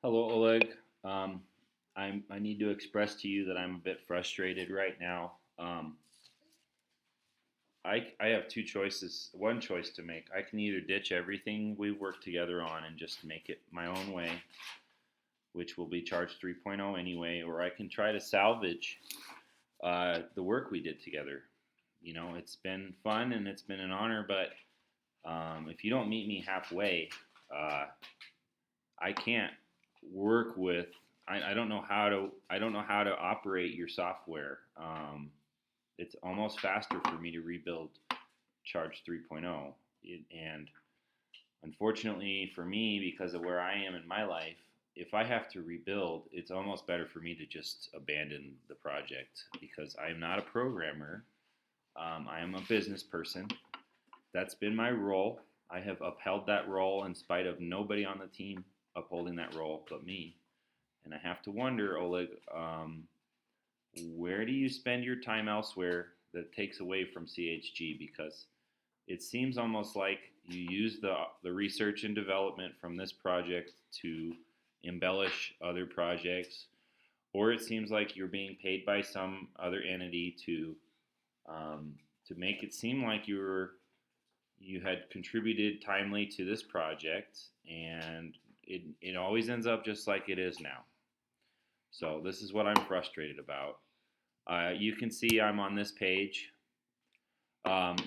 Hello, Oleg. Um, I need to express to you that I'm a bit frustrated right now. I have two choices, one choice to make. I can either ditch everything we've worked together on and just make it my own way, which will be charge 3.0 anyway, or I can try to salvage the work we did together. It's been fun and it's been an honor, but if you don't meet me halfway, uh, I can't work with. I don't know how to. I don't know how to operate your software. It's almost faster for me to rebuild Charge 3.0, and unfortunately for me, because of where I am in my life, if I have to rebuild, it's almost better for me to just abandon the project because I am not a programmer. I am a business person. That's been my role. I have upheld that role in spite of nobody on the team upholding that role but me. And I have to wonder, Oleg, where do you spend your time elsewhere that takes away from CHG? Because it seems almost like you use the research and development from this project to embellish other projects, or it seems like you're being paid by some other entity to make it seem like you had contributed timely to this project, and it always ends up just like it is now. So this is what I'm frustrated about. You can see I'm on this page.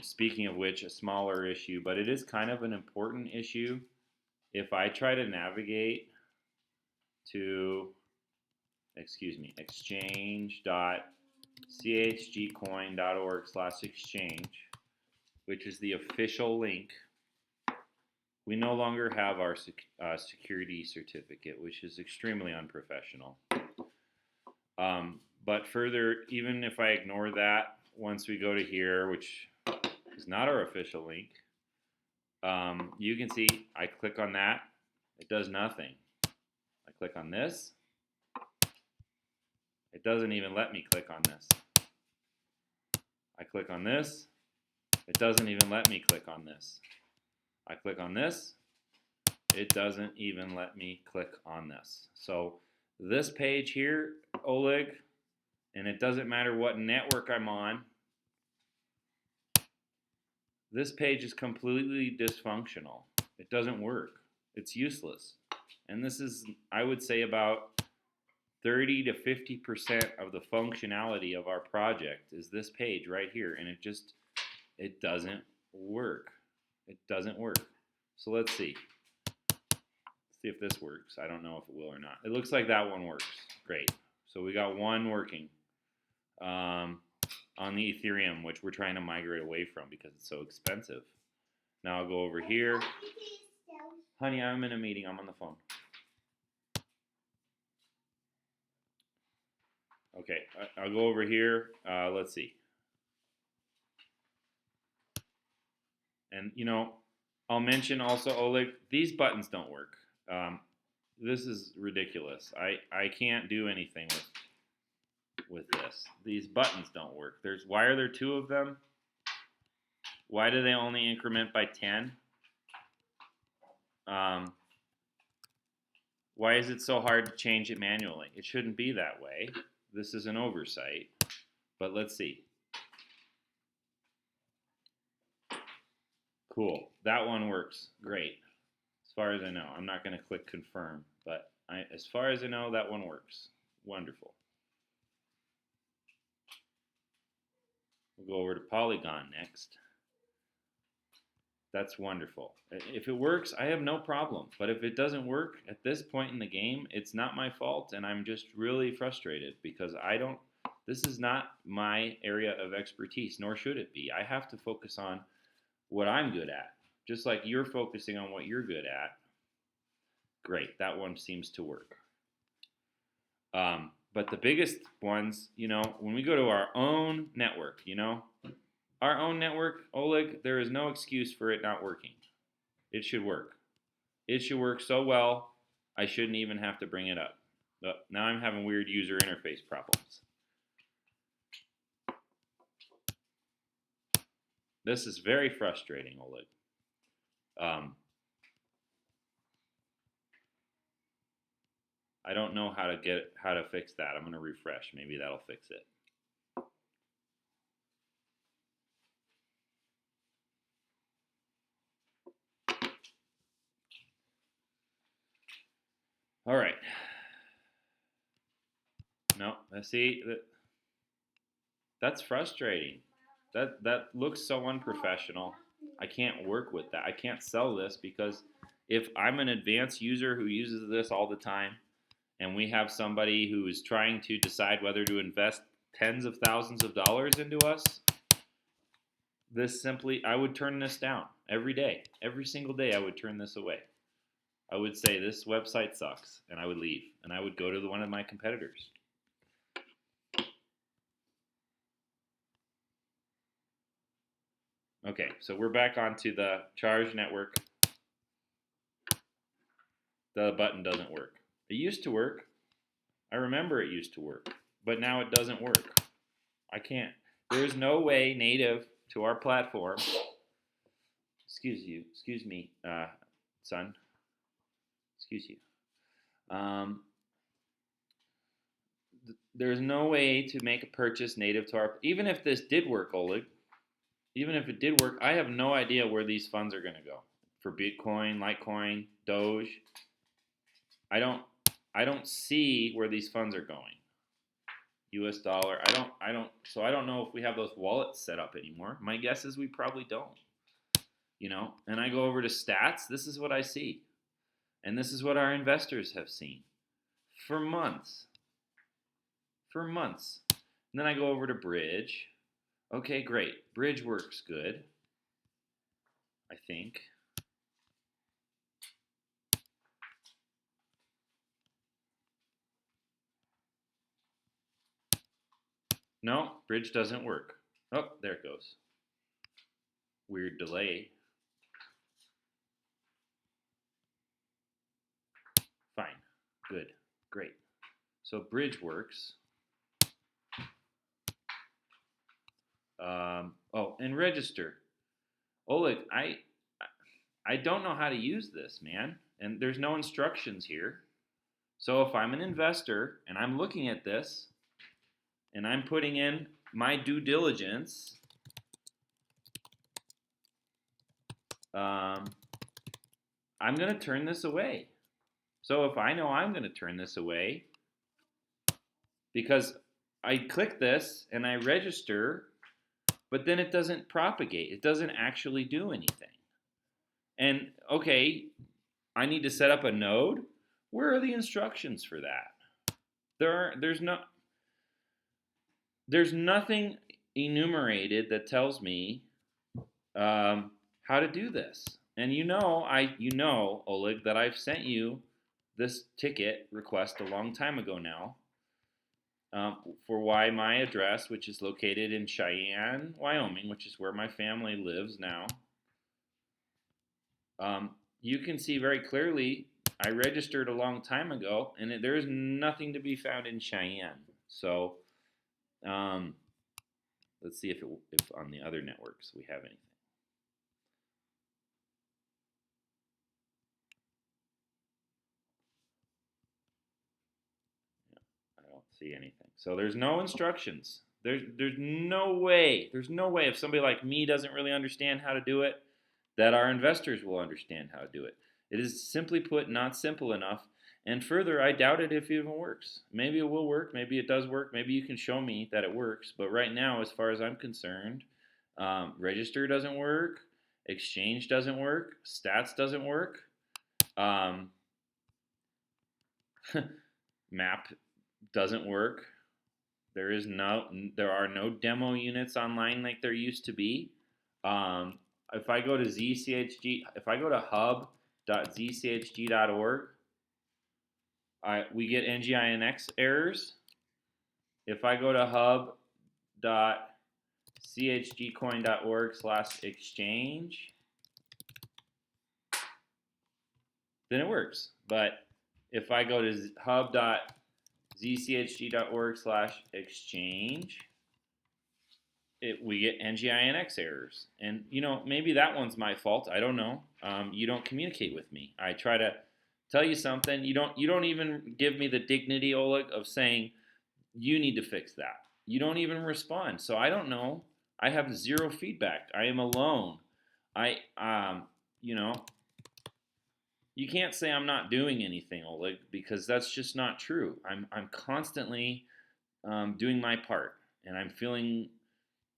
Speaking of which, a smaller issue, but it is kind of an important issue. If I try to navigate to, exchange.chgcoin.org/exchange, which is the official link, we no longer have our security certificate, which is extremely unprofessional. But further, even if I ignore that, once we go to here, which is not our official link, you can see I click on that, it does nothing. I click on this, it doesn't even let me click on this. I click on this, it doesn't even let me click on this. I click on this, it doesn't even let me click on this. So this page here, Oleg, and it doesn't matter what network I'm on, this page is completely dysfunctional. It doesn't work. It's useless. And this is, I would say, about 30 to 50% of the functionality of our project is this page right here. And it doesn't work. It doesn't work. So let's see. See if this works. I don't know if it will or not. It looks like that one works. Great. So we got one working on the Ethereum, which we're trying to migrate away from because it's so expensive. Now I'll go over here. Honey, I'm in a meeting. I'm on the phone. Okay, I'll go over here. Let's see. And, I'll mention also, Oleg, these buttons don't work. This is ridiculous. I can't do anything with this. These buttons don't work. Why are there two of them? Why do they only increment by 10? Why is it so hard to change it manually? It shouldn't be that way. This is an oversight. But let's see. Cool. That one works. Great. As far as I know. I'm not going to click confirm. But as far as I know, that one works. Wonderful. We'll go over to Polygon next. That's wonderful. If it works, I have no problem. But if it doesn't work at this point in the game, it's not my fault, and I'm just really frustrated because this is not my area of expertise, nor should it be. I have to focus on what I'm good at, just like you're focusing on what you're good at. Great, that one seems to work. But the biggest ones, when we go to our own network, our own network, Oleg, there is no excuse for it not working. It should work. It should work so well, I shouldn't even have to bring it up. But now I'm having weird user interface problems. This is very frustrating, Oleg. I don't know how to fix that. I'm going to refresh. Maybe that'll fix it. All right. No, see, that's frustrating. That looks so unprofessional. I can't work with that. I can't sell this because if I'm an advanced user who uses this all the time, and we have somebody who is trying to decide whether to invest tens of thousands of dollars into us, I would turn this down every day. Every single day I would turn this away. I would say this website sucks, and I would leave, and I would go to one of my competitors. Okay, so we're back onto the charge network. The button doesn't work. It used to work. I remember it used to work, but now it doesn't work. I can't. There's no way native to our platform. Excuse me, son. Excuse you. There's no way to make a purchase native to our. Even if this did work, Oleg. Even if it did work, I have no idea where these funds are going to go for Bitcoin, Litecoin, Doge. I don't see where these funds are going. US dollar. So I don't know if we have those wallets set up anymore. My guess is we probably don't. And I go over to stats, this is what I see. And this is what our investors have seen for months. For months. And then I go over to Bridge. Okay, great. Bridge works good, I think. No, Bridge doesn't work. Oh, there it goes. Weird delay. Fine. Good. Great. So Bridge works. And register. Oleg, I don't know how to use this, man. And there's no instructions here. So if I'm an investor and I'm looking at this and I'm putting in my due diligence, I'm going to turn this away. So if I know I'm going to turn this away because I click this and I register, but then it doesn't propagate. It doesn't actually do anything. And okay, I need to set up a node. Where are the instructions for that? There's nothing enumerated that tells me how to do this. And Oleg, that I've sent you this ticket request a long time ago now for why my address, which is located in Cheyenne, Wyoming, which is where my family lives now. You can see very clearly I registered a long time ago, and there is nothing to be found in Cheyenne. So let's see if on the other networks we have anything. I don't see anything. So there's no instructions. There's no way. There's no way if somebody like me doesn't really understand how to do it, that our investors will understand how to do it. It is simply put not simple enough. And further, I doubt it if it even works. Maybe it will work. Maybe it does work. Maybe you can show me that it works. But right now, as far as I'm concerned, register doesn't work. Exchange doesn't work. Stats doesn't work. Map doesn't work. There are no demo units online like there used to be. If I go to hub.zchg.org, we get NGINX errors. If I go to hub.chgcoin.org/exchange, then it works. But if I go to hub.zchg.org/exchange, we get NGINX errors. And, maybe that one's my fault. I don't know. You don't communicate with me. I try to Tell you something. You don't even give me the dignity, Oleg, of saying you need to fix that. You don't even respond. So I don't know. I have zero feedback. I am alone. I you know, you can't say I'm not doing anything, Oleg, because that's just not true. I'm constantly doing my part, and I'm feeling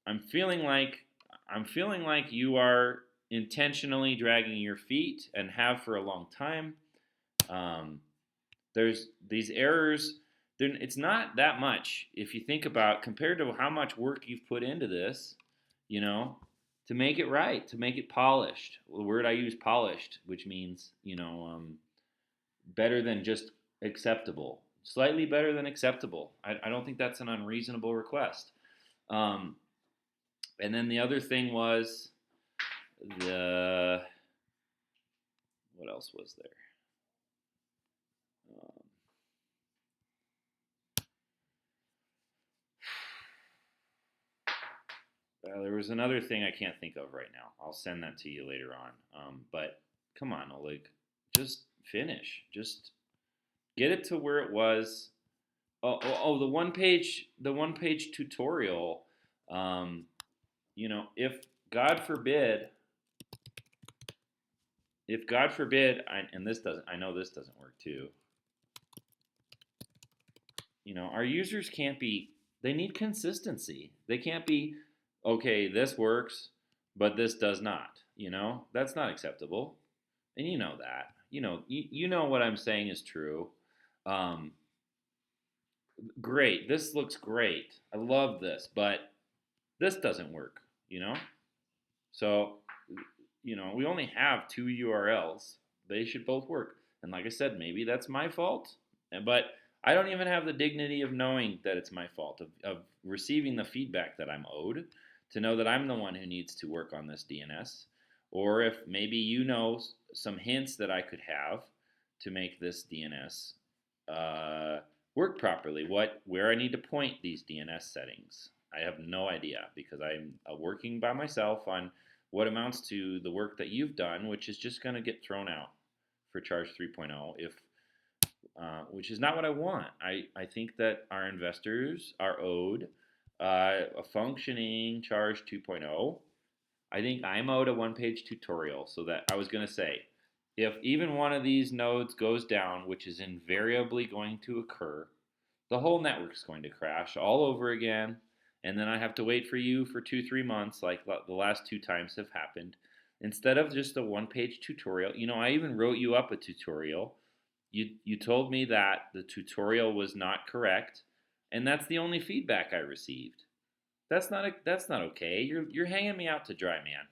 like I'm feeling like you are intentionally dragging your feet and have for a long time. Um, there's these errors. It's not that much if you think about compared to how much work you've put into this, you know, to make it right, to make it polished. The word I use, polished, which means better than just acceptable, slightly better than acceptable. I don't think that's an unreasonable request. Um, and then the other thing was the what else was there? Um, there was another thing I can't think of right now. I'll send that to you later on. But come on, Oleg, just finish. Just get it to where it was. Oh, the one page tutorial. Um, if God forbid, and this doesn't, I know this doesn't work too. Our users can't be. They need consistency. They can't be, okay, this works, but this does not. That's not acceptable, and you know that. You know what I'm saying is true. Um, Great. This looks great. I love this, but this doesn't work. So, we only have two URLs. They should both work. And like I said, maybe that's my fault. But I don't even have the dignity of knowing that it's my fault, of receiving the feedback that I'm owed, to know that I'm the one who needs to work on this DNS. Or if maybe you know some hints that I could have to make this DNS work properly, where I need to point these DNS settings. I have no idea because I'm working by myself on what amounts to the work that you've done, which is just going to get thrown out for Charge 3.0, which is not what I want. I think that our investors are owed a functioning Charge 2.0. I think I'm owed a one-page tutorial, so that I was going to say, if even one of these nodes goes down, which is invariably going to occur, the whole network's going to crash all over again, and then I have to wait for you for 2-3 months, like the last two times have happened, instead of just a one-page tutorial. I even wrote you up a tutorial. You told me that the tutorial was not correct, and that's the only feedback I received. That's not okay. You're hanging me out to dry, man.